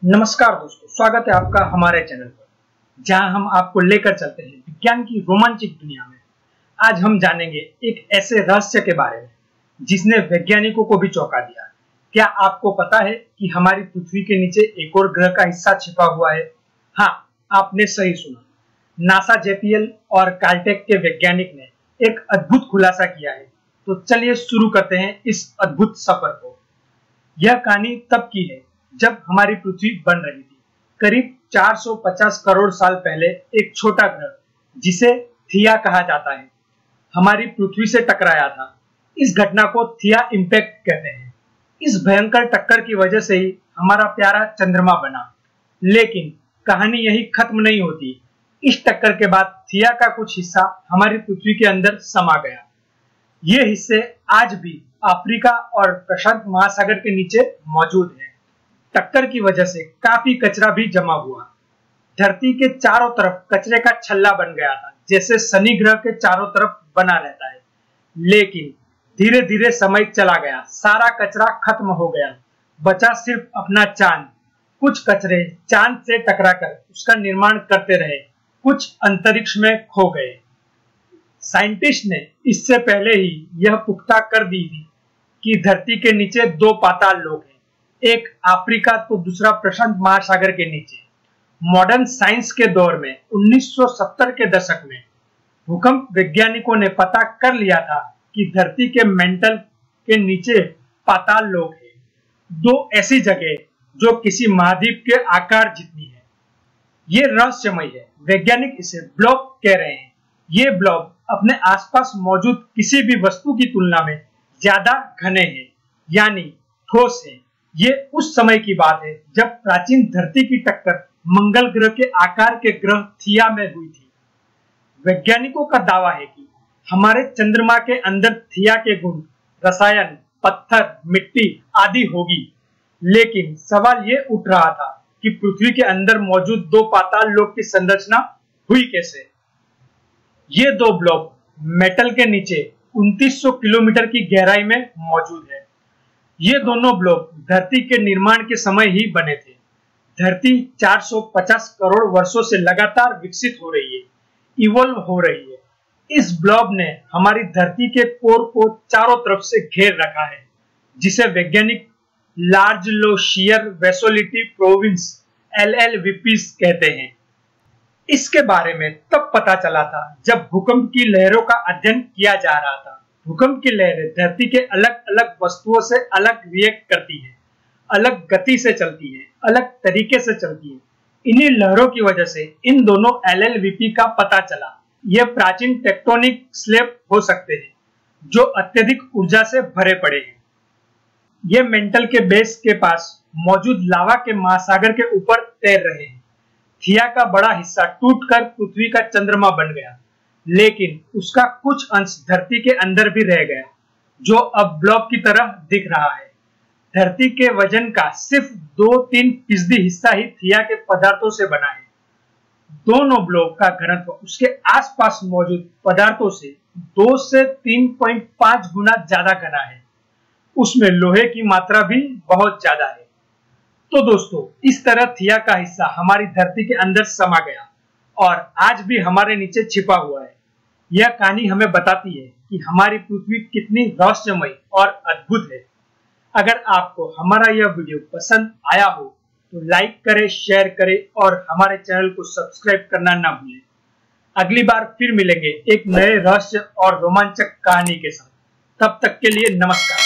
नमस्कार दोस्तों, स्वागत है आपका हमारे चैनल पर, जहां हम आपको लेकर चलते हैं विज्ञान की रोमांचक दुनिया में। आज हम जानेंगे एक ऐसे रहस्य के बारे में जिसने वैज्ञानिकों को भी चौंका दिया। क्या आपको पता है कि हमारी पृथ्वी के नीचे एक और ग्रह का हिस्सा छिपा हुआ है? हाँ, आपने सही सुना। नासा, जेपीएल और काल्टेक के वैज्ञानिक ने एक अद्भुत खुलासा किया है। तो चलिए शुरू करते हैं इस अद्भुत सफर को। यह कहानी तब की है जब हमारी पृथ्वी बन रही थी। करीब 450 करोड़ साल पहले एक छोटा ग्रह, जिसे थिया कहा जाता है, हमारी पृथ्वी से टकराया था। इस घटना को थिया इम्पैक्ट कहते हैं। इस भयंकर टक्कर की वजह से ही हमारा प्यारा चंद्रमा बना। लेकिन कहानी यही खत्म नहीं होती। इस टक्कर के बाद थिया का कुछ हिस्सा हमारी पृथ्वी के अंदर समा गया। ये हिस्से आज भी अफ्रीका और प्रशांत महासागर के नीचे मौजूद हैं। टक्कर की वजह से काफी कचरा भी जमा हुआ। धरती के चारों तरफ कचरे का छल्ला बन गया था, जैसे शनि ग्रह के चारों तरफ बना रहता है। लेकिन धीरे धीरे समय चला गया, सारा कचरा खत्म हो गया, बचा सिर्फ अपना चांद। कुछ कचरे चांद से टकराकर उसका निर्माण करते रहे, कुछ अंतरिक्ष में खो गए। साइंटिस्ट ने इससे पहले ही यह पुख्ता कर दी थी कि धरती के नीचे दो पाताल लोक हैं, एक अफ्रीका तो दूसरा प्रशांत महासागर के नीचे। मॉडर्न साइंस के दौर में 1970 के दशक में भूकंप वैज्ञानिकों ने पता कर लिया था कि धरती के मेंटल के नीचे पाताल लोक है, दो ऐसी जगह जो किसी महाद्वीप के आकार जितनी है। ये रहस्यमय है। वैज्ञानिक इसे ब्लॉब कह रहे हैं। ये ब्लॉब अपने आसपास मौजूद किसी भी वस्तु की तुलना में ज्यादा घने हैं, यानी ठोस है। ये उस समय की बात है जब प्राचीन धरती की टक्कर मंगल ग्रह के आकार के ग्रह थिया में हुई थी। वैज्ञानिकों का दावा है कि हमारे चंद्रमा के अंदर थिया के गुण, रसायन, पत्थर, मिट्टी आदि होगी। लेकिन सवाल ये उठ रहा था कि पृथ्वी के अंदर मौजूद दो पाताल लोक की संरचना हुई कैसे। ये दो ब्लॉब मेटल के नीचे 2900 किलोमीटर की गहराई में मौजूद है। ये दोनों ब्लॉब धरती के निर्माण के समय ही बने थे। धरती 450 करोड़ वर्षों से लगातार विकसित हो रही है, इवॉल्व हो रही है। इस ब्लॉब ने हमारी धरती के कोर को चारों तरफ से घेर रखा है, जिसे वैज्ञानिक लार्ज लो शियर वेलोसिटी प्रोविंस LLVP कहते हैं। इसके बारे में तब पता चला था जब भूकंप की लहरों का अध्ययन किया जा रहा था। भूकंप की लहरें धरती के अलग अलग वस्तुओं से अलग रिएक्ट करती हैं, अलग गति से चलती हैं, अलग तरीके से चलती हैं। इन्हीं लहरों की वजह से इन दोनों LLVP का पता चला। ये प्राचीन टेक्टोनिक स्लैब हो सकते हैं जो अत्यधिक ऊर्जा से भरे पड़े हैं। ये मेंटल के बेस के पास मौजूद लावा के महासागर के ऊपर तैर रहे हैं। थिया का बड़ा हिस्सा टूटकर पृथ्वी का चंद्रमा बन गया, लेकिन उसका कुछ अंश धरती के अंदर भी रह गया, जो अब ब्लॉब की तरह दिख रहा है। धरती के वजन का सिर्फ 2-3% हिस्सा ही थिया के पदार्थों से बना है। दोनों ब्लॉब का घनत्व उसके आसपास मौजूद पदार्थों से 2 से 3.5 गुना ज्यादा घना है। उसमें लोहे की मात्रा भी बहुत ज्यादा है। तो दोस्तों, इस तरह थिया का हिस्सा हमारी धरती के अंदर समा गया और आज भी हमारे नीचे छिपा हुआ है। यह कहानी हमें बताती है कि हमारी पृथ्वी कितनी रहस्यमय और अद्भुत है। अगर आपको हमारा यह वीडियो पसंद आया हो तो लाइक करें, शेयर करें और हमारे चैनल को सब्सक्राइब करना ना भूलें। अगली बार फिर मिलेंगे एक नए रहस्य और रोमांचक कहानी के साथ। तब तक के लिए नमस्कार।